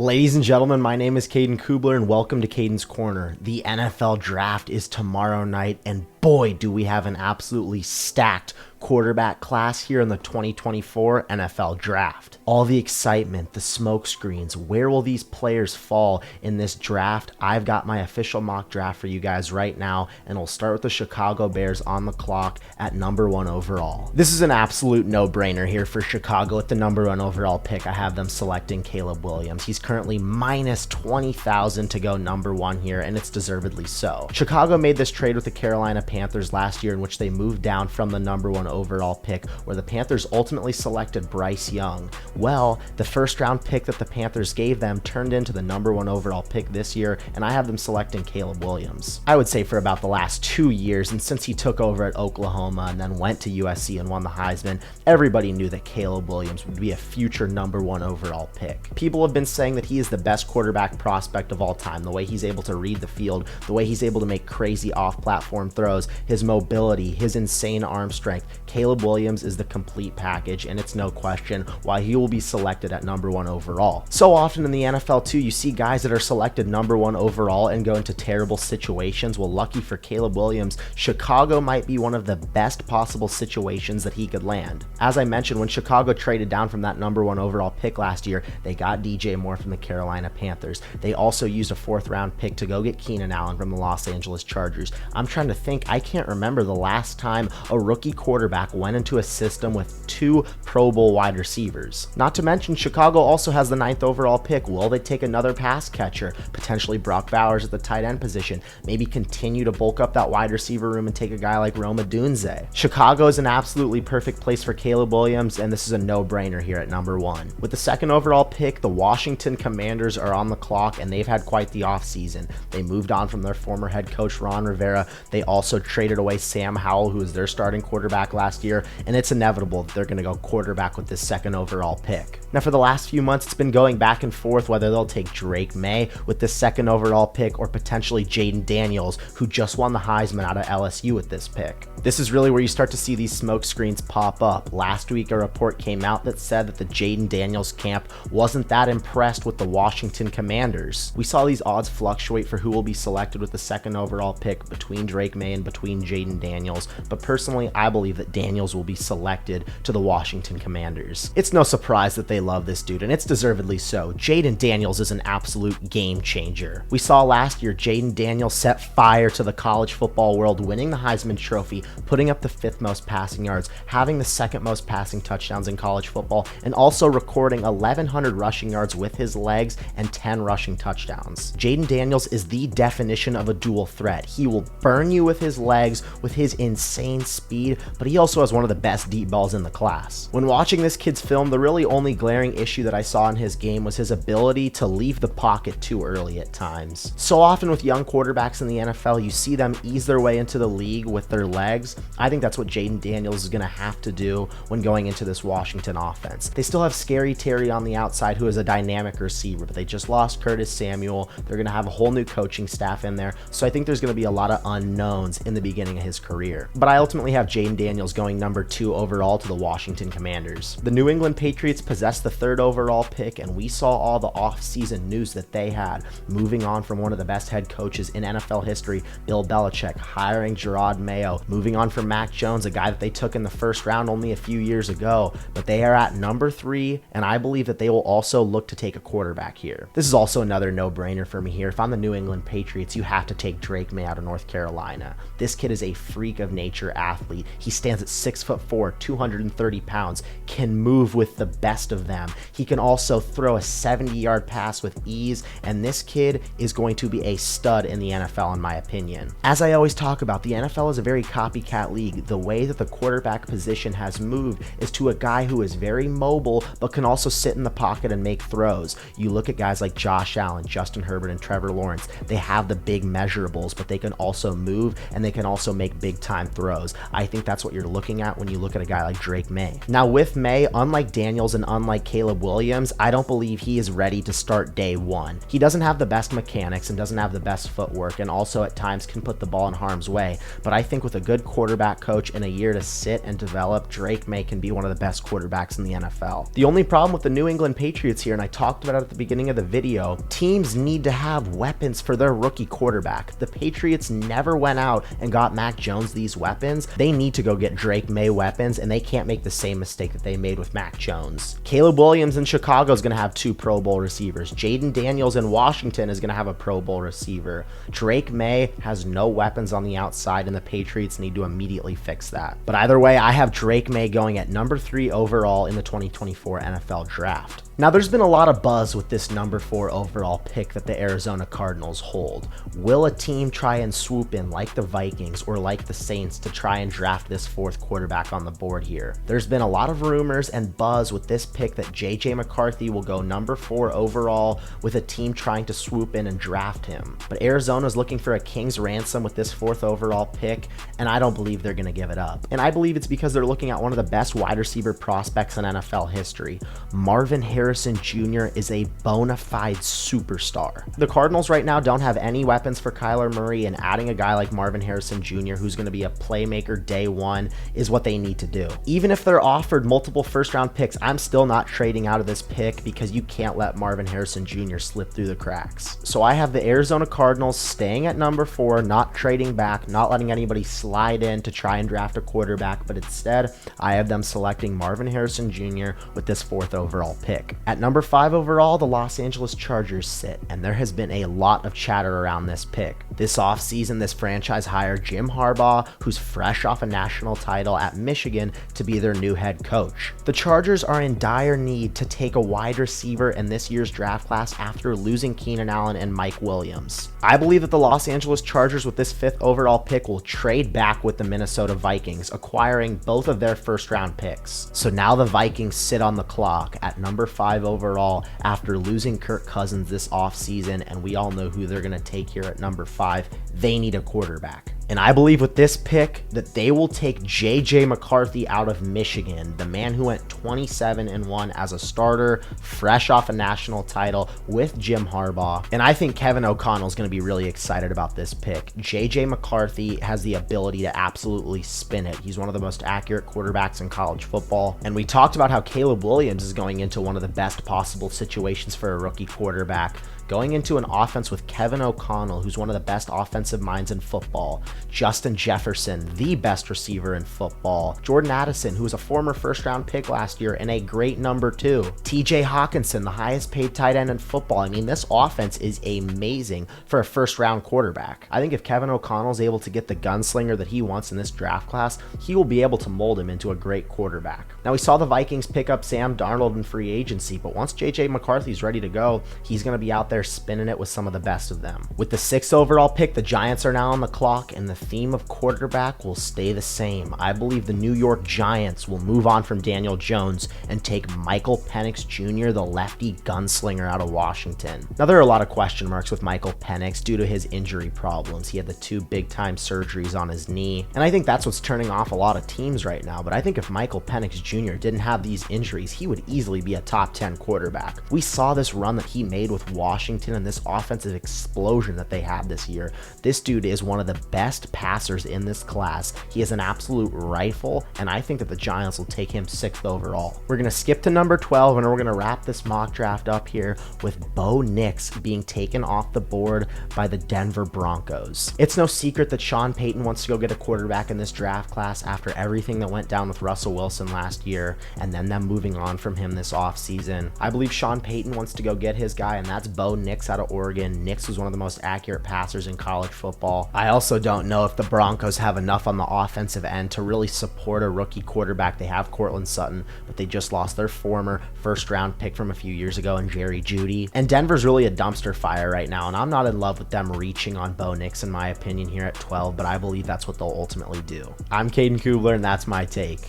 Ladies and gentlemen, my name is Caden Kubler and welcome to Caden's Corner. The NFL draft is tomorrow night and boy do we have an absolutely stacked quarterback class here in the 2024 NFL draft. All the excitement, the smoke screens, where will these players fall in this draft? I've got my official mock draft for you guys right now, and we'll start with the Chicago Bears on the clock at number 1 overall. This is an absolute no-brainer here for Chicago at the number 1 overall pick. I have them selecting Caleb Williams. He's currently minus 20,000 to go number 1 here, and it's deservedly so. Chicago made this trade with the Carolina Panthers last year in which they moved down from the number 1 overall pick, where the Panthers ultimately selected Bryce Young. Well, the first round pick that the Panthers gave them turned into the number 1 overall pick this year, and I have them selecting Caleb Williams. I would say for about the last 2 years, and since he took over at Oklahoma and then went to USC and won the Heisman, everybody knew that Caleb Williams would be a future number 1 overall pick. People have been saying that he is the best quarterback prospect of all time, the way he's able to read the field, the way he's able to make crazy off-platform throws, his mobility, his insane arm strength. Caleb Williams is the complete package, and it's no question why he will be selected at number 1 overall. So often in the NFL too, you see guys that are selected number 1 overall and go into terrible situations. Well, lucky for Caleb Williams, Chicago might be one of the best possible situations that he could land. As I mentioned, when Chicago traded down from that number 1 overall pick last year, they got DJ Moore from the Carolina Panthers. They also used a 4th round pick to go get Keenan Allen from the Los Angeles Chargers. I'm trying to think, I can't remember the last time a rookie quarterback went into a system with 2 Pro Bowl wide receivers. Not to mention, Chicago also has the 9th overall pick. Will they take another pass catcher, potentially Brock Bowers at the tight end position, maybe continue to bulk up that wide receiver room and take a guy like Rome Odunze? Chicago is an absolutely perfect place for Caleb Williams, and this is a no-brainer here at number 1. With the 2nd overall pick, the Washington Commanders are on the clock, and they've had quite the offseason. They moved on from their former head coach Ron Rivera. They also traded away Sam Howell, who was their starting quarterback last year, and it's inevitable that they're going to go quarterback with this 2nd overall pick. Now, for the last few months, it's been going back and forth whether they'll take Drake May with the 2nd overall pick or potentially Jaden Daniels, who just won the Heisman out of LSU with this pick. This is really where you start to see these smoke screens pop up. Last week, a report came out that said that the Jaden Daniels camp wasn't that impressed with the Washington Commanders. We saw these odds fluctuate for who will be selected with the 2nd overall pick between Drake May and between Jaden Daniels, but personally, I believe that Daniels will be selected to the Washington Commanders. It's no surprise that they love this dude, and it's deservedly so. Jaden Daniels is an absolute game changer. We saw last year Jaden Daniels set fire to the college football world, winning the Heisman Trophy, putting up the 5th most passing yards, having the 2nd most passing touchdowns in college football, and also recording 1,100 rushing yards with his legs and 10 rushing touchdowns. Jaden Daniels is the definition of a dual threat. He will burn you with his legs, with his insane speed, but he also has one of the best deep balls in the class. When watching this kid's film, the really only glaring issue that I saw in his game was his ability to leave the pocket too early at times. So often with young quarterbacks in the NFL, you see them ease their way into the league with their legs. I think that's what Jaden Daniels is going to have to do when going into this Washington offense. They still have Scary Terry on the outside, who is a dynamic receiver, but they just lost Curtis Samuel. They're going to have a whole new coaching staff in there, so I think there's going to be a lot of unknowns in the beginning of his career. But I ultimately have Jaden Daniels going number 2 overall to the Washington Commanders. The New England Patriots possess the 3rd overall pick, and we saw all the offseason news that they had, moving on from one of the best head coaches in NFL history, Bill Belichick, hiring Gerard Mayo, moving on from Mac Jones, a guy that they took in the 1st round only a few years ago, but they are at number 3, and I believe that they will also look to take a quarterback here. This is also another no-brainer for me here. If I'm the New England Patriots, you have to take Drake May out of North Carolina. This kid is a freak of nature athlete. He stands at 6'4", 230 pounds, can move with the best of them. He can also throw a 70-yard pass with ease, and this kid is going to be a stud in the NFL in my opinion. As I always talk about, the NFL is a very copycat league. The way that the quarterback position has moved is to a guy who is very mobile, but can also sit in the pocket and make throws. You look at guys like Josh Allen, Justin Herbert, and Trevor Lawrence. They have the big measurables, but they can also move, and they can also make big-time throws. I think that's what you're looking at when you look at a guy like Drake May. Now, with May, unlike Daniels and unlike like Caleb Williams, I don't believe he is ready to start day one. He doesn't have the best mechanics and doesn't have the best footwork, and also at times can put the ball in harm's way. But I think with a good quarterback coach and a year to sit and develop, Drake May can be one of the best quarterbacks in the NFL. The only problem with the New England Patriots here, and I talked about it at the beginning of the video, teams need to have weapons for their rookie quarterback. The Patriots never went out and got Mac Jones these weapons. They need to go get Drake May weapons, and they can't make the same mistake that they made with Mac Jones. Caleb Williams in Chicago is going to have 2 Pro Bowl receivers. Jaden Daniels in Washington is going to have a Pro Bowl receiver. Drake May has no weapons on the outside, and the Patriots need to immediately fix that. But either way, I have Drake May going at number 3 overall in the 2024 NFL Draft. Now, there's been a lot of buzz with this number 4 overall pick that the Arizona Cardinals hold. Will a team try and swoop in like the Vikings or like the Saints to try and draft this 4th quarterback on the board here? There's been a lot of rumors and buzz with this pick that JJ McCarthy will go number 4 overall with a team trying to swoop in and draft him. But Arizona's looking for a king's ransom with this 4th overall pick, and I don't believe they're going to give it up. And I believe it's because they're looking at one of the best wide receiver prospects in NFL history. Marvin Harrison Jr. is a bona fide superstar. The Cardinals right now don't have any weapons for Kyler Murray, and adding a guy like Marvin Harrison Jr., who's going to be a playmaker day one, is what they need to do. Even if they're offered multiple first-round picks, I'm still not trading out of this pick because you can't let Marvin Harrison Jr. slip through the cracks. So I have the Arizona Cardinals staying at number 4, not trading back, not letting anybody slide in to try and draft a quarterback, but instead, I have them selecting Marvin Harrison Jr. with this 4th overall pick. At number 5 overall, the Los Angeles Chargers sit, and there has been a lot of chatter around this pick. This offseason, this franchise hired Jim Harbaugh, who's fresh off a national title at Michigan, to be their new head coach. The Chargers are in dire need to take a wide receiver in this year's draft class after losing Keenan Allen and Mike Williams. I believe that the Los Angeles Chargers with this 5th overall pick will trade back with the Minnesota Vikings, acquiring both of their first-round picks. So now the Vikings sit on the clock at number 5 overall after losing Kirk Cousins this offseason, and we all know who they're going to take here at number 5. They need a quarterback. And I believe with this pick that they will take JJ McCarthy out of Michigan, the man who went 27-1 as a starter, fresh off a national title with Jim Harbaugh. And I think Kevin O'Connell is going to be really excited about this pick. JJ McCarthy has the ability to absolutely spin it. He's one of the most accurate quarterbacks in college football. And we talked about how Caleb Williams is going into one of the best possible situations for a rookie quarterback, going into an offense with Kevin O'Connell, who's one of the best offensive minds in football, Justin Jefferson, the best receiver in football, Jordan Addison, who was a former first-round pick last year and a great number 2, TJ Hawkinson, the highest paid tight end in football. I mean, this offense is amazing for a first-round quarterback. I think if Kevin O'Connell is able to get the gunslinger that he wants in this draft class, he will be able to mold him into a great quarterback. Now, we saw the Vikings pick up Sam Darnold in free agency, but once JJ McCarthy's ready to go, he's going to be out there spinning it with some of the best of them. With the 6th overall pick, the Giants are now on the clock, and the theme of quarterback will stay the same. I believe the New York Giants will move on from Daniel Jones and take Michael Penix Jr., the lefty gunslinger out of Washington. Now, there are a lot of question marks with Michael Penix due to his injury problems. He had the 2 big-time surgeries on his knee, and I think that's what's turning off a lot of teams right now. But I think if Michael Penix Jr. didn't have these injuries, he would easily be a top 10 quarterback. We saw this run that he made with Washington and this offensive explosion that they had this year. This dude is one of the best passers in this class. He is an absolute rifle, and I think that the Giants will take him 6th overall. We're going to skip to number 12, and we're going to wrap this mock draft up here with Bo Nix being taken off the board by the Denver Broncos. It's no secret that Sean Payton wants to go get a quarterback in this draft class after everything that went down with Russell Wilson last year, and then them moving on from him this offseason. I believe Sean Payton wants to go get his guy, and that's Bo Nix out of Oregon. Nix was one of the most accurate passers in college football. I also don't know if the Broncos have enough on the offensive end to really support a rookie quarterback. They have Cortland Sutton, but they just lost their former first-round pick from a few years ago in Jerry Jeudy. And Denver's really a dumpster fire right now, and I'm not in love with them reaching on Bo Nix, in my opinion, here at 12, but I believe that's what they'll ultimately do. I'm Caden Kubler, and that's my take.